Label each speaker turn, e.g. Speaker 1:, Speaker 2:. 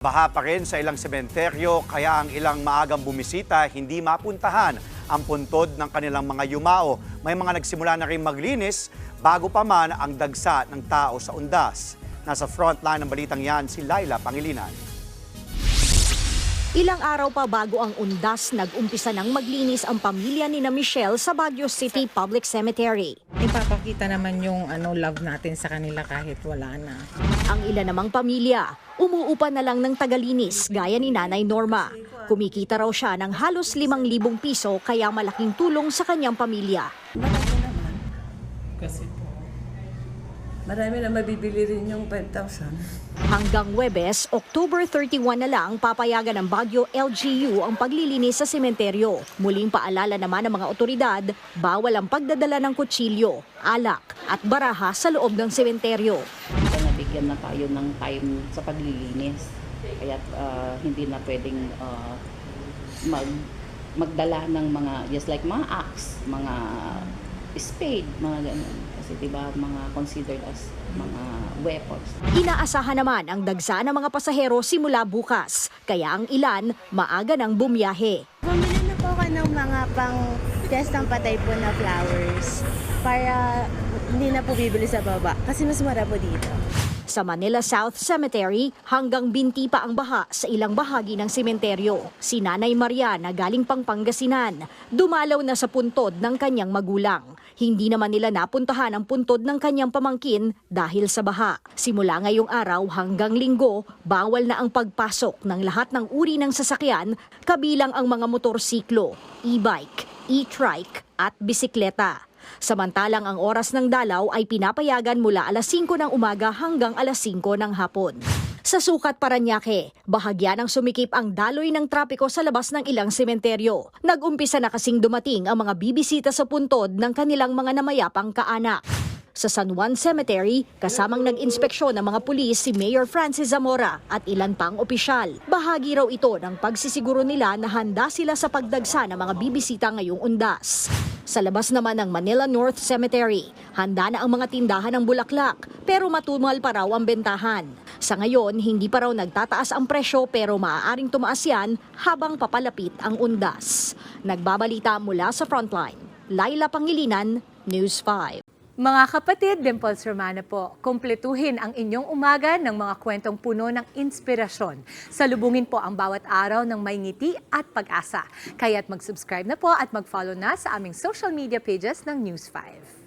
Speaker 1: Baha pa rin sa ilang sementeryo kaya ang ilang maagang bumisita hindi mapuntahan ang puntod ng kanilang mga yumao. May mga nagsimula na rin maglinis bago pa man ang dagsa ng tao sa undas. Nasa frontline ng balitang yan si Laila Pangilinan.
Speaker 2: Ilang araw pa bago ang undas, nag-umpisa ng maglinis ang pamilya ni na Michelle sa Baguio City Public Cemetery.
Speaker 3: Ipapakita naman yung love natin sa kanila kahit wala na.
Speaker 2: Ang ilan namang pamilya, umuupa na lang ng tagalinis gaya ni Nanay Norma. Kumikita raw siya ng halos 5,000 piso kaya malaking tulong sa kanyang pamilya.
Speaker 4: Malaki naman.
Speaker 5: Kasi po,
Speaker 4: Marami na mabibili rin yung 5,000.
Speaker 2: Hanggang Huwebes, October 31 na lang papayagan ng Baguio LGU ang paglilinis sa sementeryo. Muling paalala naman ng mga otoridad, bawal ang pagdadala ng kutsilyo, alak at baraha sa loob ng sementeryo.
Speaker 6: Nabigyan na tayo ng time sa paglilinis. Kaya hindi na pwedeng magdala ng mga, just like mga axe, mga spade, mga ganun. Kasi diba mga considered as mga weapons.
Speaker 2: Inaasahan naman ang dagsa ng mga pasahero simula bukas, kaya ang ilan maaga nang bumiyahe.
Speaker 7: Bumili na po ako ng mga pang-testang patay po na flowers para hindi na po bibili sa baba kasi mas mura po dito.
Speaker 2: Sa Manila South Cemetery, hanggang binti pa ang baha sa ilang bahagi ng sementeryo. Si Nanay Maria na galing pang Pangasinan, dumalaw na sa puntod ng kanyang magulang. Hindi naman nila napuntahan ang puntod ng kanyang pamangkin dahil sa baha. Simula ngayong araw hanggang Linggo, bawal na ang pagpasok ng lahat ng uri ng sasakyan, kabilang ang mga motorsiklo, e-bike, e-trike at bisikleta. Samantalang ang oras ng dalaw ay pinapayagan mula alas 5 ng umaga hanggang alas 5 ng hapon. Sa Sucat, Parañaque, bahagya ng sumikip ang daloy ng trapiko sa labas ng ilang sementeryo. Nag-umpisa na kasing dumating ang mga bibisita sa puntod ng kanilang mga namayapang kaanak. Sa San Juan Cemetery, kasamang nag-inspeksyon ng mga pulis si Mayor Francis Zamora at ilan pang opisyal. Bahagi raw ito ng pagsisiguro nila na handa sila sa pagdagsa ng mga bibisita ngayong undas. Sa labas naman ng Manila North Cemetery, handa na ang mga tindahan ng bulaklak pero matumal pa raw ang bentahan. Sa ngayon, hindi pa raw nagtataas ang presyo pero maaaring tumaas yan habang papalapit ang undas. Nagbabalita mula sa Frontline, Laila Pangilinan, News 5.
Speaker 8: Mga kapatid, Dimples Romana po, kumpletuhin ang inyong umaga ng mga kwentong puno ng inspirasyon. Salubungin po ang bawat araw ng may ngiti at pag-asa. Kaya't mag-subscribe na po at mag-follow na sa aming social media pages ng News 5.